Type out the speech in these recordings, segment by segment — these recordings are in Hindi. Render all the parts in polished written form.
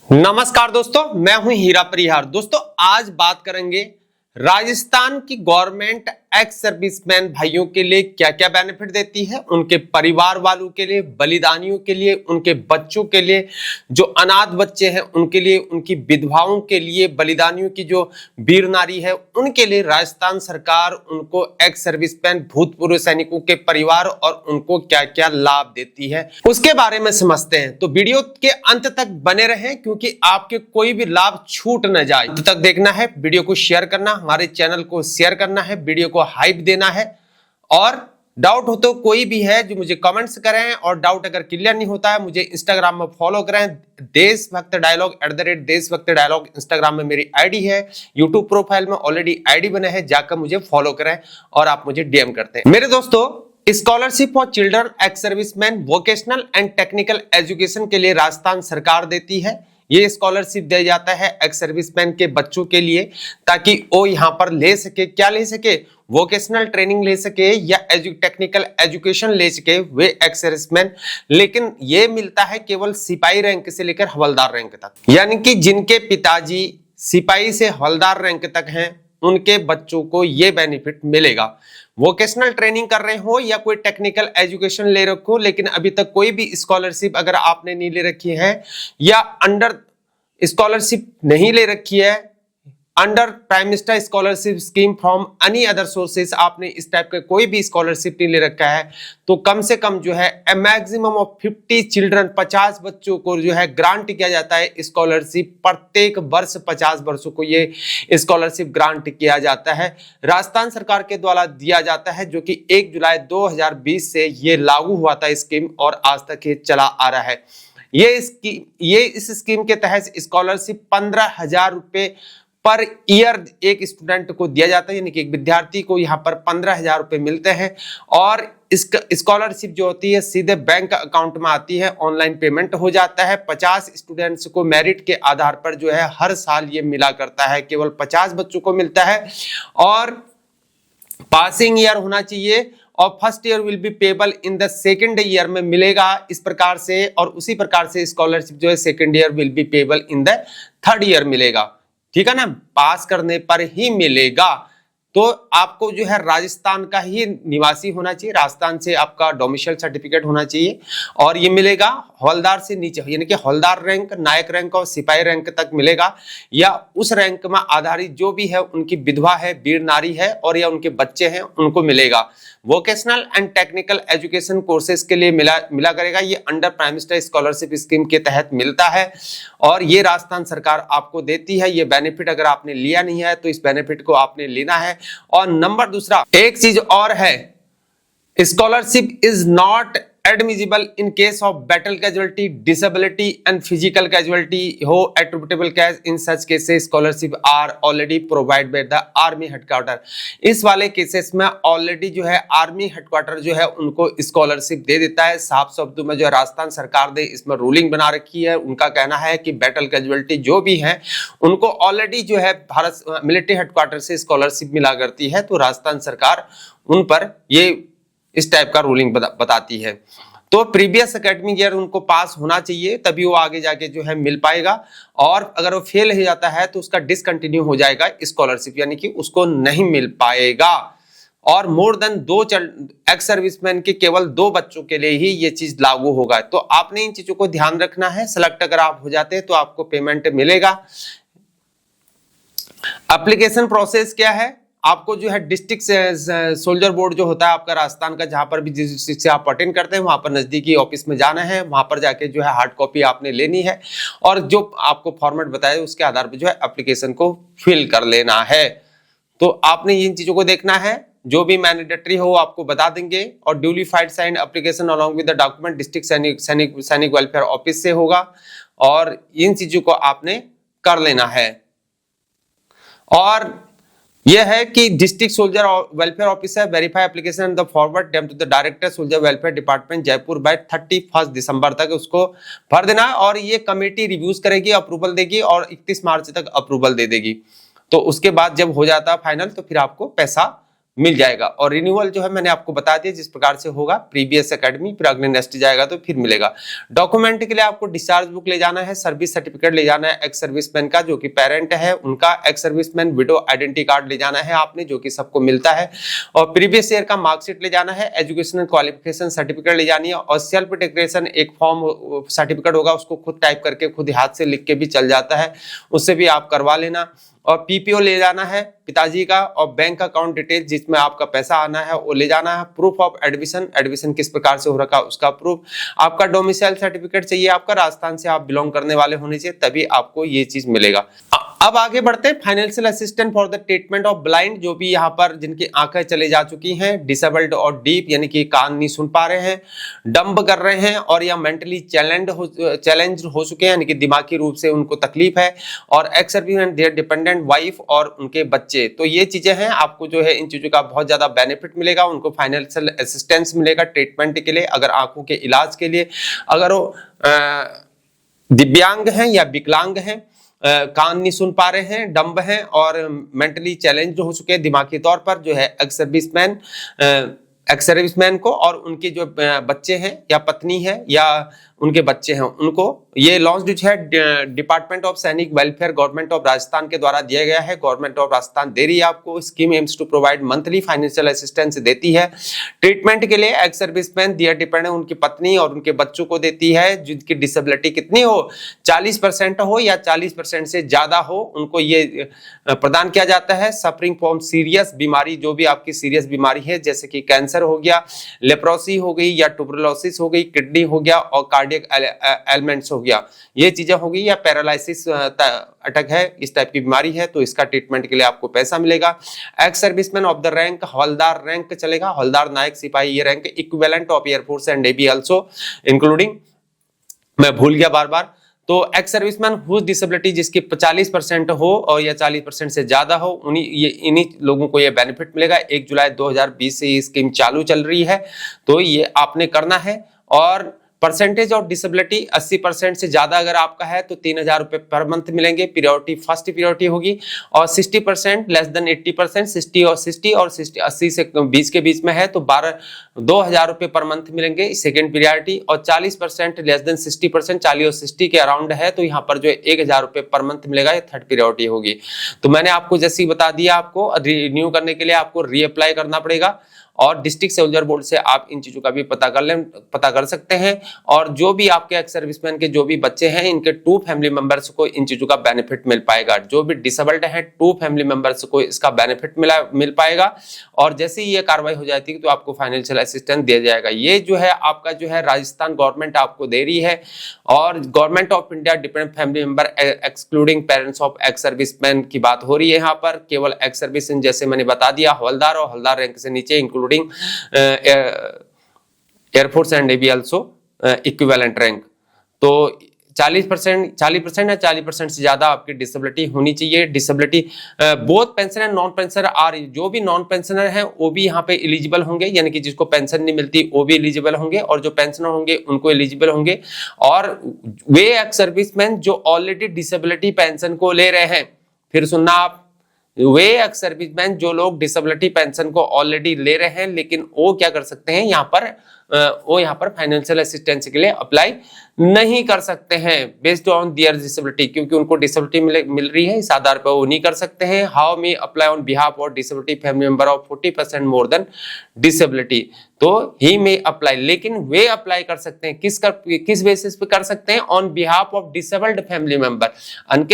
नमस्कार दोस्तों, मैं हूं हीरा परिहार। दोस्तों आज बात करेंगे राजस्थान की गवर्नमेंट एक्स सर्विसमैन भाइयों के लिए क्या क्या बेनिफिट देती है, उनके परिवार वालों के लिए, बलिदानियों के लिए, उनके बच्चों के लिए, जो अनाथ बच्चे हैं उनके लिए, उनकी विधवाओं के लिए, बलिदानियों की जो वीर नारी है उनके लिए राजस्थान सरकार उनको एक्स सर्विसमैन भूतपूर्व सैनिकों के परिवार और उनको क्या क्या लाभ देती है उसके बारे में समझते हैं। तो वीडियो के अंत तक बने रहें क्योंकि आपके कोई भी लाभ छूट न जाए। अंत तक देखना है, वीडियो को शेयर करना, हमारे चैनल को शेयर करना है, वीडियो को हाइप देना है। और डाउट हो तो कोई भी है जो मुझे कमेंट्स करें, और डाउट अगर क्लियर नहीं होता है मुझे इंस्टाग्राम में फॉलो करें, देशभक्त डायलॉग @देशभक्त डायलॉग इंस्टाग्राम में मेरी आईडी है। यूट्यूब प्रोफाइल में ऑलरेडी आईडी बना है, जाकर मुझे फॉलो करें और आप मुझे डीएम करते हैं। मेरे दोस्तों, scholarship for children ex serviceman vocational and technical education के लिए राजस्थान सरकार देती है। ये स्कॉलरशिप दिया जाता है एक्स सर्विसमैन के बच्चों के लिए, ताकि वो यहाँ पर ले सके, क्या ले सके, वोकेशनल ट्रेनिंग ले सके या टेक्निकल एजुकेशन ले सके वे एक्स सर्विसमैन। लेकिन ये मिलता है केवल सिपाही रैंक से लेकर हवलदार रैंक तक, यानी कि जिनके पिताजी सिपाही से हवलदार रैंक तक हैं उनके बच्चों को ये बेनिफिट मिलेगा। वोकेशनल ट्रेनिंग कर रहे हो या कोई टेक्निकल एजुकेशन ले रखो, लेकिन अभी तक कोई भी स्कॉलरशिप अगर आपने नहीं ले रखी है या अंडर स्कॉलरशिप नहीं ले रखी है, under prime minister scholarship scheme from any other sources, आपने इस टाइप का कोई भी स्कॉलरशिप नहीं ले रखा है, तो कम से कम जो है मैक्सिमम ऑफ 50 चिल्ड्रन, 50 बच्चों को जो है ग्रांट किया जाता है स्कॉलरशिप। प्रत्येक वर्ष 50 वर्षों को ये स्कॉलरशिप ग्रांट किया जाता है, राजस्थान सरकार के द्वारा दिया जाता है, जो कि 1 जुलाई 2020 से ये लागू हुआ था स्कीम और आज तक ये चला आ रहा है। ये इस स्कीम के तहत स्कॉलरशिप 15,000 रुपए पर ईयर एक स्टूडेंट को दिया जाता है, यानी कि एक विद्यार्थी को यहाँ पर 15,000 रुपए मिलते हैं। और इस स्कॉलरशिप जो होती है सीधे बैंक अकाउंट में आती है, ऑनलाइन पेमेंट हो जाता है। 50 स्टूडेंट्स को मेरिट के आधार पर जो है हर साल ये मिला करता है, केवल 50 बच्चों को मिलता है। और पासिंग ईयर होना चाहिए और first year will be payable in the second year में मिलेगा इस प्रकार से, और उसी प्रकार से स्कॉलरशिप जो है second year will be payable in the third year मिलेगा। ठीक है ना, पास करने पर ही मिलेगा। तो आपको जो है राजस्थान का ही निवासी होना चाहिए, राजस्थान से आपका डोमिसाइल सर्टिफिकेट होना चाहिए, और ये मिलेगा हवलदार से नीचे, यानी कि हवलदार रैंक, नायक रैंक और सिपाही रैंक तक मिलेगा, या उस रैंक में आधारित जो भी है उनकी विधवा है, वीर नारी है और या उनके बच्चे हैं उनको मिलेगा। Vocational and technical education courses के लिए मिला करेगा, ये under prime minister scholarship scheme के तहत मिलता है और ये राजस्थान सरकार आपको देती है। ये बेनिफिट अगर आपने लिया नहीं है तो इस बेनिफिट को आपने लेना है। और नंबर दूसरा, एक चीज और है, scholarship is not admissible in case of battle casualty, disability and physical casualty हो attributable cash. In such cases scholarship are already provide by the army headquarter. इस वाले केसेस में ऑलरेडी जो है आर्मी हेडक्वार्टर जो है उनको स्कॉलरशिप दे देता है। साफ शब्दों में जो है राजस्थान सरकार ने इसमें रूलिंग बना रखी है, उनका कहना है कि बैटल कैजुअलिटी जो भी है उनको ऑलरेडी जो है भारत मिलिट्री हेडक्वार्टर से स्कॉलरशिप मिला करती है, तो राजस्थान सरकार उन पर ये इस टाइप का रूलिंग बताती है। तो प्रीवियस एकेडमिक ईयर उनको पास होना चाहिए, तभी वो आगे जाके जो है मिल पाएगा, और अगर वो फेल हो जाता है तो उसका डिसकंटिन्यू हो जाएगा स्कॉलरशिप, यानी कि उसको नहीं मिल पाएगा। और मोर देन 2 एक्स सर्विसमैन के केवल 2 बच्चों के लिए ही ये चीज लागू होगा। तो आपने इन चीजों को ध्यान रखना है। सेलेक्ट अगर आप हो जाते हैं तो आपको पेमेंट मिलेगा। एप्लीकेशन प्रोसेस क्या है, आपको जो है डिस्ट्रिक्ट सोल्जर बोर्ड जो होता है आपका राजस्थान का, जहां पर भी जिस डिस्ट्रिक्ट से आप अटेंड करते हैं वहां पर नजदीकी ऑफिस में जाना है, वहां पर जाके जो है हार्ड कॉपी आपने लेनी है और जो आपको फॉर्मेट बताया उसके आधार पर जो है एप्लीकेशन को फिल कर लेना है। तो आपने इन चीजों को देखना है, जो भी मैंडेटरी हो आपको बता देंगे। और duly filled signed application along with the document district Sainik welfare office से होगा, और इन चीजों को आपने कर लेना है। और यह है कि district soldier welfare officer verify application and the forward them to the director soldier welfare department Jaipur by 31 दिसंबर तक उसको भर देना है, और ये कमेटी रिव्यूज करेगी, अप्रूवल देगी और 31 मार्च तक अप्रूवल दे देगी। तो उसके बाद जब हो जाता है फाइनल तो फिर आपको पैसा मिल जाएगा। और रिन्यूअल जो है मैंने आपको बता दिया जिस प्रकार से होगा, प्रीवियस एकेडमी, फिर अगले नेक्स्ट जाएगा तो फिर मिलेगा। डॉक्यूमेंट के लिए आपको डिस्चार्ज बुक ले जाना है, सर्विस सर्टिफिकेट ले जाना है एक्स सर्विसमैन का, जो कि पेरेंट है उनका, ex serviceman window identity card ले जाना है आपने, जो कि सबको मिलता है, और प्रीवियस ईयर का मार्कशीट ले जाना है, एजुकेशनल क्वालिफिकेशन सर्टिफिकेट ले जानी है, और सेल्फ डिक्लेरेशन एक फॉर्म सर्टिफिकेट होगा, उसको खुद टाइप करके खुद हाथ से लिख के भी चल जाता है, उससे भी आप करवा लेना। और पीपीओ ले जाना है पिताजी का, और बैंक अकाउंट डिटेल जिसमें आपका पैसा आना है वो ले जाना है। प्रूफ ऑफ एडमिशन, एडमिशन किस प्रकार से हो रखा उसका प्रूफ, आपका डोमिसाइल सर्टिफिकेट चाहिए, आपका राजस्थान से आप बिलोंग करने वाले होने चाहिए, तभी आपको ये चीज मिलेगा। अब आगे बढ़ते हैं, financial assistant for the treatment of blind, जो भी यहाँ पर जिनकी आंखें चले जा चुकी हैं, डिसेबल्ड और डीप यानी कि कान नहीं सुन पा रहे हैं, डंब कर रहे हैं, और या मेंटली चैलेंज हो चुके हैं यानी कि दिमागी रूप से उनको तकलीफ है, और ex serviceman their dependent wife और उनके बच्चे। तो ये चीजें हैं, आपको जो है इन चीजों का बहुत ज्यादा बेनिफिट मिलेगा, उनको फाइनेंशियल असिस्टेंस मिलेगा ट्रीटमेंट के लिए, अगर आंखों के इलाज के लिए, अगर वो दिव्यांग हैं या विकलांग हैं, कान नहीं सुन पा रहे हैं, डम्ब हैं और मेंटली चैलेंज हो चुके हैं दिमागी तौर पर, जो है एक्स सर्विसमैन को और उनके जो बच्चे हैं या पत्नी है या उनके बच्चे हैं, उनको ये लॉन्च जो है डिपार्टमेंट ऑफ सैनिक वेलफेयर गवर्नमेंट ऑफ राजस्थान के द्वारा दिया गया है। गवर्नमेंट ऑफ राजस्थान दे रही है आपको, scheme aims to provide monthly financial assistance देती है ट्रीटमेंट के लिए। एक्स सर्विसमैन दिया डिपेंडेंट उनकी पत्नी और उनके बच्चों को देती है, जिनकी डिसेबिलिटी कितनी हो, 40% हो या 40% से ज्यादा हो, उनको ये प्रदान किया जाता है। सफरिंग फ्रॉम सीरियस बीमारी, जो भी आपकी सीरियस बीमारी है, जैसे कि कैंसर हो गया, लेप्रोसी हो गई या ट्यूबरकुलोसिस हो गई, किडनी हो गया और कार्डियक एलिमेंट्स हो गया, ये चीजें हो गई, या पैरालिसिस अटैक है, इस टाइप की बीमारी है, तो इसका ट्रीटमेंट के लिए आपको पैसा मिलेगा। Ex serviceman of the rank, havildar rank चलेगा, हवलदार, नायक, सिपाही, ये rank equivalent of air force and navy also including, मैं भूल गया बार बार। तो एक्स सर्विसमैन हुज डिसेबिलिटी जिसकी 40% हो और या 40% से ज्यादा हो, इन्हीं लोगों को ये बेनिफिट मिलेगा। 1 जुलाई 2020 से ये स्कीम चालू चल रही है, तो ये आपने करना है। और परसेंटेज ऑफ डिसेबिलिटी 80% से ज्यादा अगर आपका है तो 3,000 रुपए पर मंथ मिलेंगे, पीरियोडिटी फर्स्ट पीरियोडिटी होगी। और 60% लेस देन 80%, 60 और 60 80 से 20 के बीच में है तो 2,000 रुपए पर मंथ मिलेंगे सेकेंड पीरियोडिटी। और 40% लेस देन 60%, 40 और 60 के अराउंड है तो यहाँ पर जो 1,000 रुपए पर मंथ मिलेगा, ये थर्ड पीरियोडिटी होगी। तो मैंने आपको जैसे ही बता दिया, आपको रिन्यू करने के लिए आपको रीअप्लाई करना पड़ेगा, और डिस्ट्रिक्ट सोल्जर बोर्ड से आप इन चीजों का भी पता कर सकते हैं। और जो भी आपके एक्स सर्विसमैन के जो भी बच्चे हैं, इनके 2 फैमिली मेंबर्स को इन चीजों का बेनिफिट मिल पाएगा। जो भी डिसेबल्ड है 2 फैमिली मेंबर्स को इसका बेनिफिट मिल पाएगा। और जैसे ही ये कार्रवाई हो जाती है तो आपको फाइनेंशियल असिस्टेंस दिया जाएगा। ये जो है आपका जो है राजस्थान गवर्नमेंट आपको दे रही है। और government of India dependent family member excluding parents of ex serviceman की बात हो रही है यहाँ पर। केवल एक्स सर्विसमैन जैसे मैंने बता दिया, हवलदार और हवलदार रैंक से नीचे including air force and navy also equivalent rank. तो 40% या 40% से ज्यादा आपकी डिसेबिलिटी होनी चाहिए। Disability both pensioner and non pensioner are, जो भी नॉन पेंशनर हैं वो भी यहाँ पे एलिजिबल होंगे, यानी कि जिसको पेंशन नहीं मिलती वो भी एलिजिबल होंगे, और जो पेंशनर होंगे उनको एलिजिबल होंगे। और वे एक्स सर्विसमैन जो ऑलरेडी डिसेबिलिटी पेंशन को ले रहे हैं, फिर सुनना आप, वे एक्स सर्विसमैन जो लोग डिसेबिलिटी पेंशन को ऑलरेडी ले रहे हैं, लेकिन वो क्या कर सकते हैं, यहाँ पर फाइनेंशियल असिस्टेंस के लिए अप्लाई नहीं कर सकते हैं बेस्ड ऑन दियर डिसेबिलिटी, क्योंकि उनको डिसेबिलिटी मिल रही है, इस आधार पर वो नहीं कर सकते हैं। How may apply on behalf of disability family member of 40% more than disability, तो ही मे अप्लाई, लेकिन वे अप्लाई कर सकते हैं किस बेसिस पे कर सकते हैं, on behalf of disabled family member,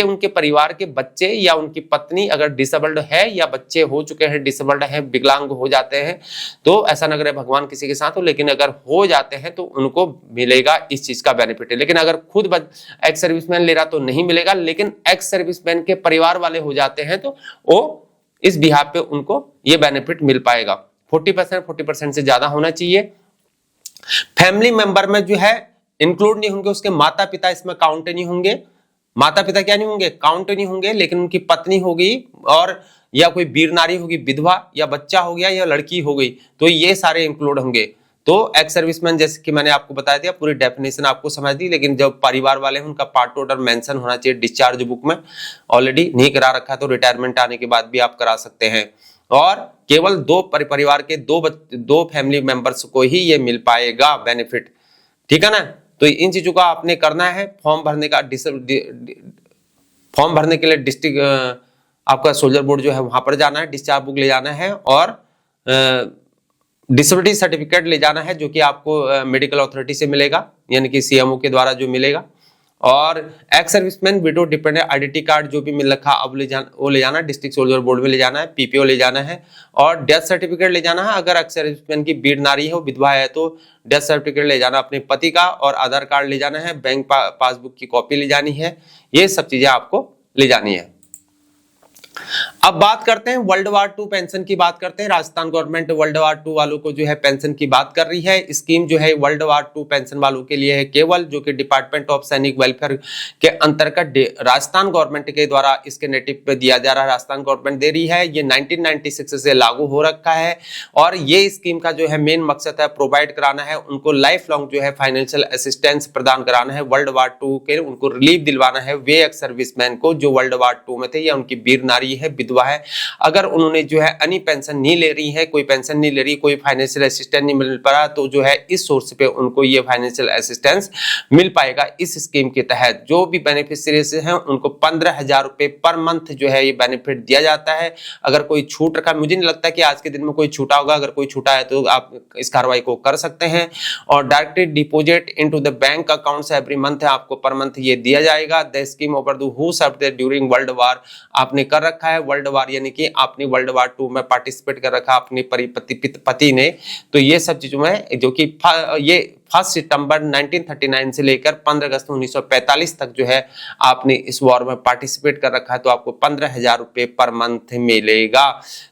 उनके परिवार के बच्चे या उनकी पत्नी अगर डिसेबल्ड है या बच्चे हो चुके हैं डिसेबल्ड है, विकलांग हो जाते हैं, तो ऐसा न करे भगवान किसी के साथ हो, लेकिन अगर हो जाते हैं तो उनको मिलेगा इस चीज का बेनिफिट है। लेकिन अगर खुद एक्स सर्विसमैन ले रहा तो नहीं मिलेगा, लेकिन एक्स सर्विसमैन के परिवार वाले हो जाते हैं तो वो इस बिहाफ पे उनको ये बेनिफिट मिल पाएगा। 40% से ज्यादा होना चाहिए। फैमिली मेंबर में जो है इंक्लूड नहीं होंगे उसके माता पिता, इसमें काउंट नहीं होंगे। माता पिता क्या नहीं होंगे, काउंट नहीं होंगे, लेकिन उनकी पत्नी होगी और या कोई वीर नारी होगी, विधवा, या बच्चा हो गया या लड़की हो गई, तो ये सारे इंक्लूड होंगे। तो एक्स सर्विसमैन जैसे कि मैंने आपको बता दिया, पूरी डेफिनेशन आपको समझ दी, लेकिन जब परिवार वाले हैं उनका पार्ट ऑर्डर मेंशन होना चाहिए डिस्चार्ज बुक में। ऑलरेडी नहीं करा रखा तो रिटायरमेंट आने के बाद भी आप करा सकते हैं। और केवल दो परिवार के दो फैमिली मेंबर्स को ही ये मिल पाएगा बेनिफिट, ठीक है ना। तो इन चीजों का आपने करना है। फॉर्म भरने के लिए डिस्ट्रिक्ट आपका सोल्जर बोर्ड जो है वहां पर जाना है, डिस्चार्ज बुक ले जाना है और डिसेबिलिटी सर्टिफिकेट ले जाना है जो कि आपको मेडिकल अथॉरिटी से मिलेगा, यानी कि सीएमओ के द्वारा जो मिलेगा। और ex serviceman window dependent identity card जो भी मिल रखा अब वो ले जाना है, डिस्ट्रिक्ट सोल्जर बोर्ड में ले जाना है, पीपीओ ले जाना है और डेथ सर्टिफिकेट ले जाना है। अगर एक्स सर्विसमैन की बीड नारी है, वो विधवा है, तो डेथ सर्टिफिकेट ले जाना अपने पति का, और आधार कार्ड ले जाना है, बैंक पासबुक की कॉपी ले जानी है। ये सब चीजें आपको ले जानी है। अब बात करते हैं वर्ल्ड वार 2 पेंशन की बात करते हैं। राजस्थान गवर्नमेंट वर्ल्ड वार 2 वालों को जो है पेंशन की बात कर रही है। स्कीम जो है वर्ल्ड वार 2 पेंशन वालों के लिए है केवल, जो कि डिपार्टमेंट ऑफ सैनिक वेलफेयर के अंतर्गत राजस्थान गवर्नमेंट के द्वारा इसके नेटिव पे दिया जा रहा है। राजस्थान गवर्नमेंट दे रही है। ये 1996 से लागू हो रखा है और ये स्कीम का जो है मेन मकसद है प्रोवाइड कराना है उनको लाइफ लॉन्ग जो है फाइनेंशियल असिस्टेंस प्रदान कराना है। वर्ल्ड वार 2 के उनको रिलीफ दिलवाना है वे एक्स सर्विसमैन को जो वर्ल्ड वार 2 में थे या उनकी वीर नारी है, विधवा है, अगर उन्होंने जो है एनी पेंशन नहीं ले रही है, कोई पेंशन नहीं ले रही, कोई फाइनेंशियल असिस्टेंस नहीं मिल पा रहा, तो जो है इस सोर्स पे उनको ये फाइनेंशियल असिस्टेंस मिल पाएगा। इस स्कीम के तहत जो भी बेनिफिशियरीज हैं उनको 15,000 रुपए पर मंथ जो है ये बेनिफिट दिया जाता है। अगर कोई छूट रखा, मुझे नहीं लगता कि आज के दिन में कोई छूटा होगा, अगर कोई छूटा है तो आप इस कार्रवाई को कर सकते हैं। और directly deposit into the bank accounts every month है, आपको पर मंथ ये दिया जाएगा। The scheme over the who served during world war, आपने कर रखा है वर्ल्ड वार, यानी कि आपने वर्ल्ड वार 2 में पार्टिसिपेट कर रखा अपने पति ने, तो ये सब चीजों में जो कि ये 1 सितंबर 1939 से लेकर 15 अगस्त 1945 तक जो है आपने इस वॉर में पार्टिसिपेट कर रखा है, तो आपको 15,000 रुपए पर मंथ मिलेगा।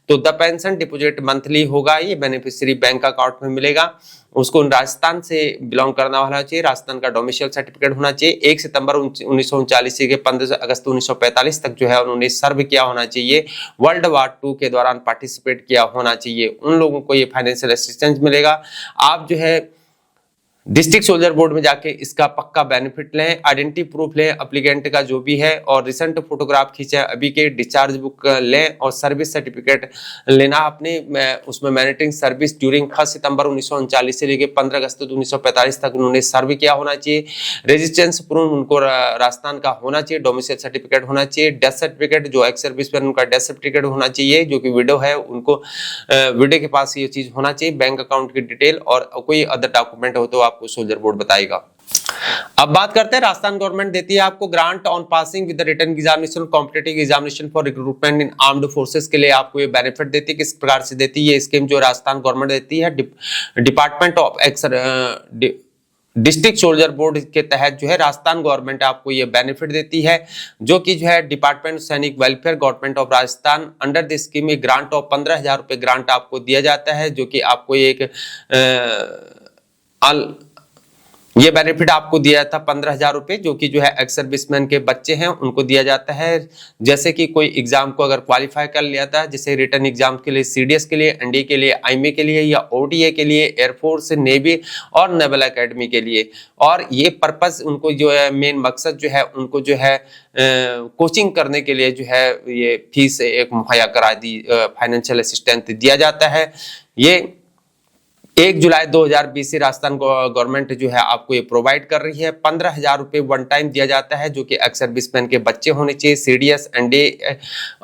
तो द पेंशन डिपॉजिट मंथली होगा, ये बेनिफिशियरी बैंक अकाउंट में मिलेगा। उसको राजस्थान से बिलोंग करना होना चाहिए, राजस्थान का डोमिसाइल सर्टिफिकेट होना चाहिए। 1 सितंबर 1939 से 15 अगस्त 1945 तक जो है उन्होंने सर्व किया होना चाहिए, वर्ल्ड वार 2 के दौरान पार्टिसिपेट किया होना चाहिए, उन लोगों को ये फाइनेंशियल असिस्टेंस मिलेगा। आप जो है डिस्ट्रिक्ट सोल्जर बोर्ड में जाके इसका पक्का बेनिफिट लें, आइडेंटिटी प्रूफ लें एप्लीकेंट का जो भी है, और रिसेंट फोटोग्राफ खींचे अभी के, डिस्चार्ज बुक लें और सर्विस सर्टिफिकेट लेना अपने उसमें मैनेटिंग सर्विस ड्यूरिंग 1 सितंबर 1939 से लेकर 15 अगस्त 1945 तक उन्होंने सर्व किया होना चाहिए। रेजिस्टेंस प्रूफ उनको राजस्थान का होना चाहिए, डोमिसाइल सर्टिफिकेट होना चाहिए, डेथ सर्टिफिकेट जो एक्स सर्विसमैन उनका डेथ सर्टिफिकेट होना चाहिए, जो कि विडो है उनको विडो के पास ये चीज होना चाहिए, बैंक अकाउंट की डिटेल और कोई अदर डॉक्यूमेंट हो तो आपको सोल्जर बोर्ड बताएगा। अब बात करते हैं, राजस्थान गवर्नमेंट देती है आपको grant on passing with the written examination competitive examination for recruitment in armed forces के लिए आपको ये बेनिफिट देती है। किस प्रकार से देती है ये स्कीम जो राजस्थान गवर्नमेंट देती है, department of district soldier board के तहत जो है राजस्थान गवर्नमेंट आपको ये बेनिफिट देती है, जो कि जो है डिपार्टमेंट सैनिक welfare government of Rajasthan under the scheme में ग्रांट ऑफ 15,000 रुपए ग्रांट आपको दिया जाता है, जो कि आपको एक ये बेनिफिट आपको दिया था 15,000 रुपए, जो कि जो है एक्स सर्विसमैन के बच्चे हैं उनको दिया जाता है। जैसे कि कोई एग्जाम को अगर क्वालिफाई कर लिया था, जैसे रिटर्न एग्जाम के लिए, सीडीएस के लिए, एनडीए के लिए, आईएमए के लिए या ओडीए के लिए, एयरफोर्स, नेवी और नेवल एकेडमी के लिए, और ये पर्पस उनको जो है मेन मकसद जो है उनको जो है कोचिंग करने के लिए जो है ये फीस एक मुहैया करा दी, फाइनेंशियल असिस्टेंस दिया जाता है। ये 1 जुलाई 2020 से राजस्थान गवर्नमेंट जो है आपको ये प्रोवाइड कर रही है। 15,000 रुपए वन टाइम दिया जाता है, जो कि एक्स सर्विसमैन के बच्चे होने चाहिए, सीडीएस, एनडीए,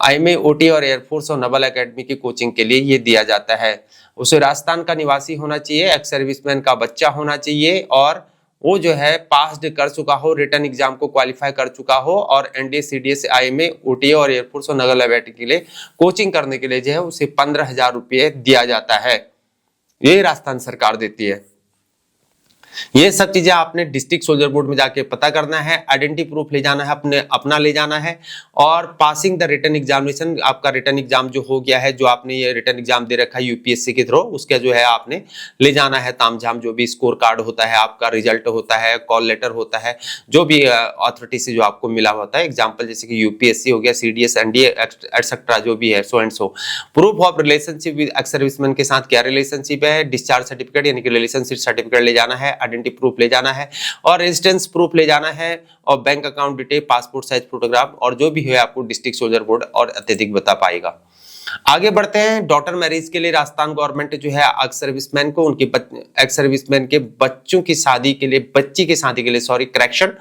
आईएमए, ओटी और एयरफोर्स और नेवल एकेडमी की कोचिंग के लिए ये दिया जाता है। उसे राजस्थान का निवासी होना चाहिए, एक्स सर्विसमैन का बच्चा होना चाहिए और वो जो है पास्ड कर चुका हो, रिटर्न एग्जाम को क्वालिफाई कर चुका हो और एनडीए, सीडीएस, आईएमए, ओटीए और एयरफोर्स और नेवल एकेडमी के लिए कोचिंग करने के लिए जो है उसे 15,000 रुपये दिया जाता है। ये राजस्थान सरकार देती है। ये सब चीजें आपने डिस्ट्रिक्ट सोल्जर बोर्ड में जाके पता करना है, आइडेंटिटी प्रूफ ले जाना है, अपना ले जाना है, और पासिंग द रिटर्न एग्जामिनेशन, आपका रिटर्न एग्जाम जो हो गया है, जो आपने ये रिटर्न एग्जाम दे रखा है यूपीएससी के थ्रू, उसका जो है आपने ले जाना है तामझाम, जो भी स्कोर कार्ड होता है, आपका रिजल्ट होता है, कॉल लेटर होता है, जो भी अथॉरिटी से जो आपको मिला होता है, एग्जाम्पल जैसे कि यूपीएससी हो गया, सीडीएस, एनडीए एटसेट्रा जो भी है, so and so. Proof of relationship with ex serviceman के साथ क्या रिलेशनशिप है, डिस्चार्ज सर्टिफिकेट यानी कि रिलेशनशिप सर्टिफिकेट ले जाना है, आइडेंटिटी प्रूफ ले जाना है और रेजिडेंस प्रूफ ले जाना है और bank account detail, passport size photograph और जो भी है आपको डिस्ट्रिक्ट सोल्जर बोर्ड और अत्यधिक बता पाएगा। आगे बढ़ते हैं। डॉटर मैरिज के लिए राजस्थान गवर्नमेंट जो है एक्स सर्विसमैन को उनके एक्स सर्विसमैन के बच्चों की शादी के लिए, बच्ची की शादी के लिए, सॉरी करेक्शन,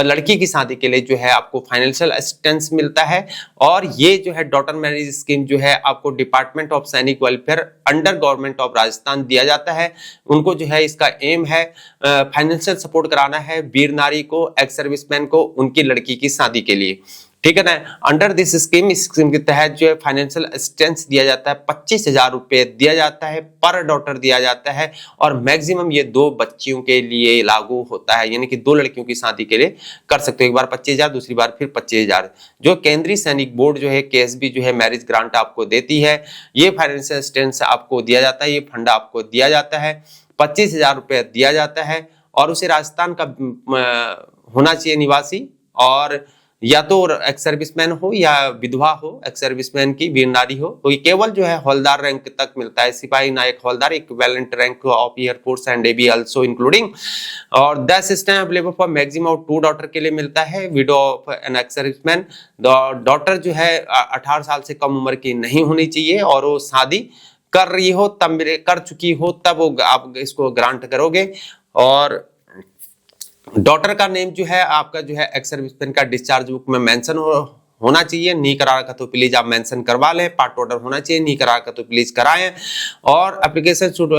लड़की की शादी के लिए जो है आपको फाइनेंशियल असिस्टेंस मिलता है। और ये जो है डॉटर मैरिज स्कीम जो है आपको डिपार्टमेंट ऑफ सैनिक welfare under government of Rajasthan दिया जाता है। उनको जो है इसका एम है फाइनेंशियल सपोर्ट कराना है वीर नारी को, एक्स सर्विसमैन को, उनकी लड़की की शादी के लिए, ठीक है ना। अंडर दिस स्कीम, इस स्कीम के तहत जो है फाइनेंशियल असिस्टेंस दिया जाता है, 25,000 रुपए दिया जाता है पर डॉटर दिया जाता है। और मैक्सिमम ये 2 बच्चियों के लिए लागू होता है, यानी कि 2 लड़कियों की शादी के लिए कर सकते हो, एक बार 25,000, दूसरी बार फिर 25,000। जो केंद्रीय सैनिक बोर्ड जो है केएसबी जो है मैरिज ग्रांट आपको देती है, ये फाइनेंशियल असिस्टेंस आपको दिया जाता है, ये फंड आपको दिया जाता है, 25,000 रुपए दिया जाता है। और उसे राजस्थान का होना चाहिए निवासी, और या तो एक्स सर्विसमैन हो या विधवा हो, एक्स सर्विसमैन की वीर नारी हो। तो ये केवल जो है हौलदार रैंक तक मिलता है, सिपाही नायक हौलदार, equivalent rank of air force and navy also including. और the system available for maximum of 2 daughter के लिए मिलता है। Widow of an ex serviceman, daughter जो है 18 साल से कम उम्र की नहीं होनी चाहिए, और वो शादी कर रही हो तब, कर चुकी हो तब वो आप इसको ग्रांट करोगे। और डॉटर का नेम जो है आपका जो है एक्स सर्विसमैन का डिस्चार्ज बुक में मेंशन होना चाहिए। नहीं करा रखा तो प्लीज आप मेंशन करवा लें। पार्ट ऑर्डर होना चाहिए, नहीं करा रखा तो प्लीज कराएं। और application should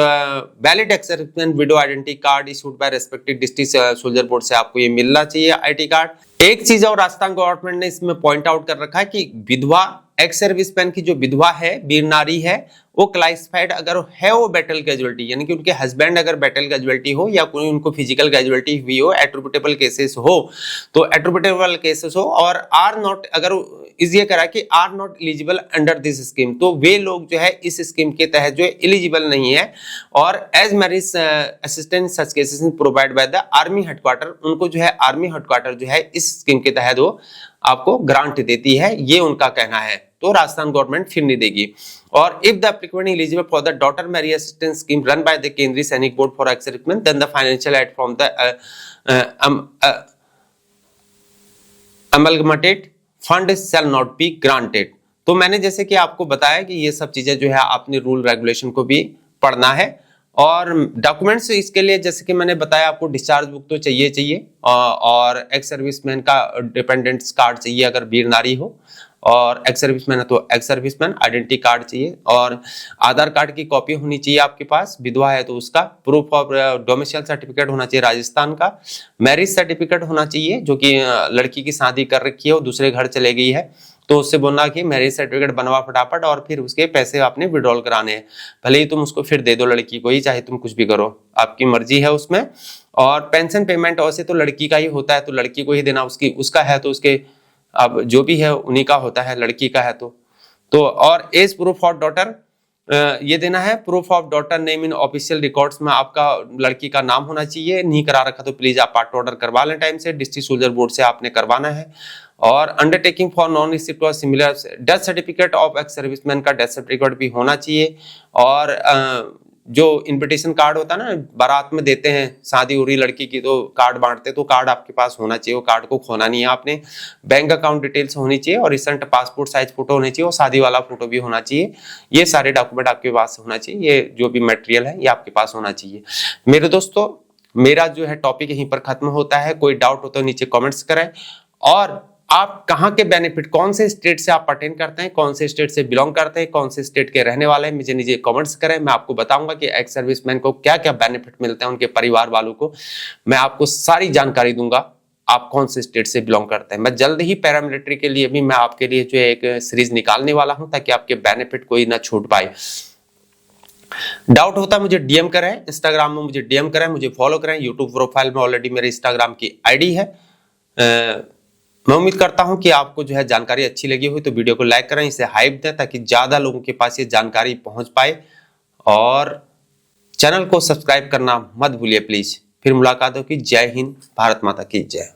valid ex serviceman window identity card issued by respective district soldier board से आपको ये मिलना चाहिए आईटी कार्ड। एक चीज और राजस्थान गवर्नमेंट ने इसमें पॉइंट आउट कर रखा है कि विधवा एक्स सर्विसमैन की जो विधवा है, वीर नारी है, वो क्लासिफाइड अगर है वो बैटल कैजुअलिटी, यानी कि उनके हस्बैंड अगर बैटल कैजुअलिटी हो या कोई उनको फिजिकल कैजुअलिटी हुई हो, एट्रिब्यूटेबल केसेस हो, तो एट्रिब्यूटेबल केसेस हो, और आर नॉट, अगर इस ये करा कि are not eligible under this scheme, तो वे लोग जो है इस स्कीम के तहत जो है एलिजिबल नहीं है। और as marriage assistance such cases provide by the army headquarter, उनको जो है आर्मी हेडक्वार्टर जो है इस स्कीम के तहत वो आपको ग्रांट देती है, ये उनका कहना है। तो राजस्थान गवर्नमेंट फिर नहीं देगी। और if the applicant eligible for the daughter marriage assistance scheme run by the Kendriya Sainik board for ex serviceman, then the financial aid from the amalgamated fund shall not be granted. तो मैंने जैसे कि आपको बताया कि ये सब चीजें जो है आपने रूल रेगुलेशन को भी पढ़ना है। और डॉक्यूमेंट्स इसके लिए जैसे कि मैंने बताया आपको डिस्चार्ज बुक तो चाहिए, और एक्स सर्विसमैन का डिपेंडेंट्स कार्ड चाहिए अगर वीर नारी हो, और एक्स सर्विसमैन है तो एक्स सर्विसमैन आइडेंटिटी कार्ड चाहिए, और आधार कार्ड की कॉपी होनी चाहिए आपके पास, विधवा है तो उसका प्रूफ ऑफ डोमिसाइल सर्टिफिकेट होना चाहिए राजस्थान का, मैरिज सर्टिफिकेट होना चाहिए, जो कि लड़की की शादी कर रखी है और दूसरे घर चले गई है तो उससे बोलना कि मैरिज सर्टिफिकेट बनवा फटाफट, और फिर उसके पैसे आपने विड्रॉल कराने हैं। भले ही तुम उसको फिर दे दो लड़की को ही, चाहे तुम कुछ भी करो, आपकी मर्जी है उसमें। और पेंशन पेमेंट वैसे तो लड़की का ही होता है, तो लड़की को ही देना, उसका है तो उसके अब जो भी है उन्हीं का होता है, लड़की का है तो और एज प्रूफ ऑफ डॉटर ये देना है। Proof of daughter name in official records में आपका लड़की का नाम होना चाहिए। नहीं करा रखा तो प्लीज आप पार्ट ऑर्डर करवा लें टाइम से, डिस्ट्रिक्ट सोल्जर बोर्ड से आपने करवाना है। और अंडरटेकिंग फॉर नॉन रिसिप्ट और similar death certificate of ex serviceman का डेथ सर्टिफिकेट भी होना चाहिए। और जो इनविटेशन कार्ड होता है ना, बारात में देते हैं, शादी हो रही लड़की की तो कार्ड बांटते, तो कार्ड आपके पास होना चाहिए, वो कार्ड को खोना नहीं है आपने। बैंक अकाउंट डिटेल्स होनी चाहिए, और रिसेंट पासपोर्ट साइज फोटो होनी चाहिए, और शादी वाला फोटो भी होना चाहिए। ये सारे डॉक्यूमेंट आपके पास होना चाहिए, ये जो भी मटेरियल है ये आपके पास होना चाहिए। मेरे दोस्तों, मेरा जो है टॉपिक यहीं पर खत्म होता है। कोई डाउट हो तो नीचे कमेंट्स करें, और आप कहाँ के बेनिफिट, कौन से स्टेट से आप अटेंड करते हैं, कौन से स्टेट से बिलोंग करते हैं, कौन से स्टेट के रहने वाले हैं, मुझे नीचे कमेंट्स करें। मैं आपको बताऊंगा कि एक्स सर्विसमैन को क्या क्या बेनिफिट मिलते हैं, उनके परिवार वालों को मैं आपको सारी जानकारी दूंगा, आप कौन से स्टेट से बिलोंग करते हैं। मैं जल्द ही पैरामिलिट्री के लिए भी मैं आपके लिए जो है एक सीरीज निकालने वाला हूं, ताकि आपके बेनिफिट कोई ना छूट पाए। डाउट होता है मुझे डीएम करें, इंस्टाग्राम में मुझे डीएम करें, मुझे फॉलो करें। यूट्यूब प्रोफाइल में ऑलरेडी मेरे इंस्टाग्राम की आईडी है। मैं उम्मीद करता हूं कि आपको जो है जानकारी अच्छी लगी हुई, तो वीडियो को लाइक करें, इसे हाइप दें, ताकि ज्यादा लोगों के पास ये जानकारी पहुंच पाए। और चैनल को सब्सक्राइब करना मत भूलिए प्लीज। फिर मुलाकात होगी। जय हिंद, भारत माता की जय।